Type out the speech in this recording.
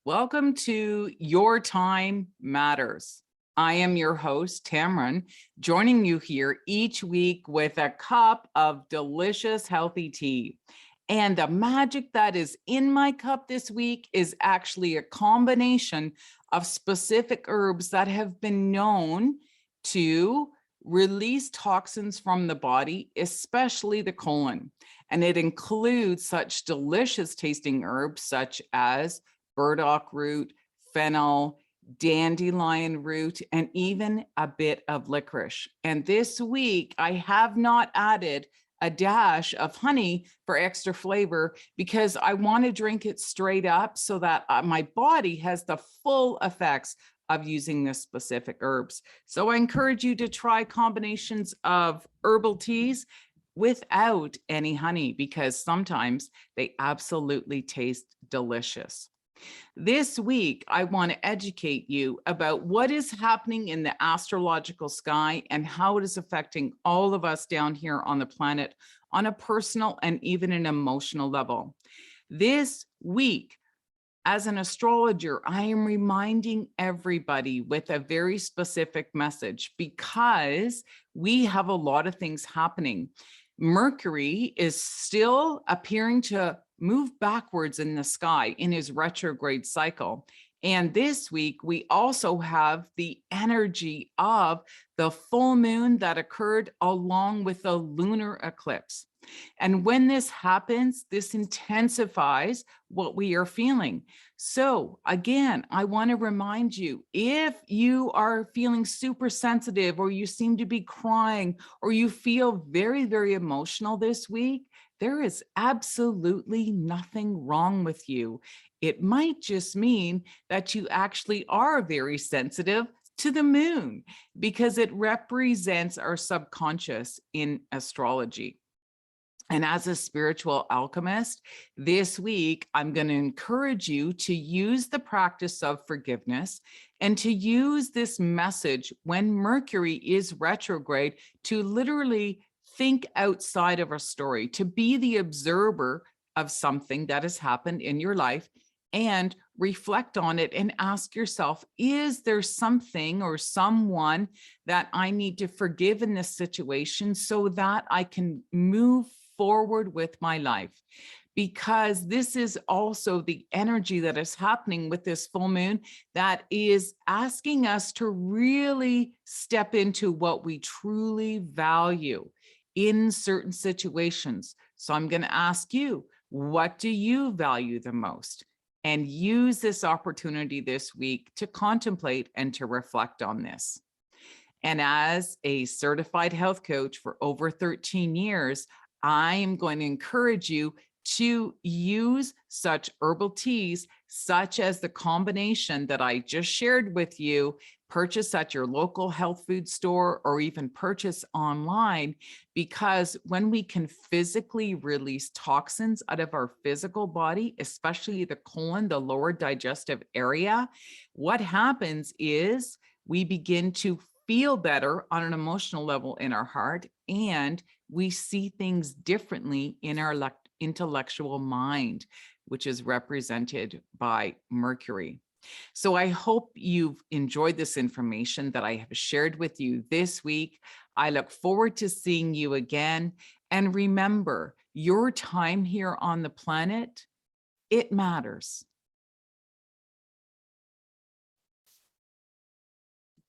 Welcome to Your Time Matters. I am your host, Tammeron, joining you here each week with a cup of delicious, healthy tea. And the magic that is in my cup this week is actually a combination of specific herbs that have been known to release toxins from the body, especially the colon. And it includes such delicious tasting herbs such as burdock root, fennel, dandelion root, and even a bit of licorice. And this week, I have not added a dash of honey for extra flavor because I want to drink it straight up so that my body has the full effects of using this specific herbs. So I encourage you to try combinations of herbal teas without any honey because sometimes they absolutely taste delicious. This week, I want to educate you about what is happening in the astrological sky and how it is affecting all of us down here on the planet on a personal and even an emotional level. This week, as an astrologer, I am reminding everybody with a very specific message because we have a lot of things happening. Mercury is still appearing to move backwards in the sky in his retrograde cycle. And this week, we also have the energy of the full moon that occurred along with the lunar eclipse. And when this happens, this intensifies what we are feeling. So again, I want to remind you, if you are feeling super sensitive or you seem to be crying or you feel very, very emotional this week, there is absolutely nothing wrong with you. It might just mean that you actually are very sensitive to the moon because it represents our subconscious in astrology. And as a spiritual alchemist, this week, I'm going to encourage you to use the practice of forgiveness and to use this message when Mercury is retrograde to literally think outside of a story, to be the observer of something that has happened in your life and reflect on it and ask yourself, is there something or someone that I need to forgive in this situation so that I can move forward with my life? Because this is also the energy that is happening with this full moon that is asking us to really step into what we truly value in certain situations. So I'm going to ask you, what do you value the most? And use this opportunity this week to contemplate and to reflect on this. And as a certified health coach for over 13 years, I am going to encourage you to use such herbal teas, such as the combination that I just shared with you, purchase at your local health food store or even purchase online, because when we can physically release toxins out of our physical body, especially the colon, the lower digestive area, what happens is we begin to feel better on an emotional level in our heart, and we see things differently in our intellectual mind, which is represented by Mercury. So I hope you've enjoyed this information that I have shared with you this week. I look forward to seeing you again. And remember, your time here on the planet, it matters.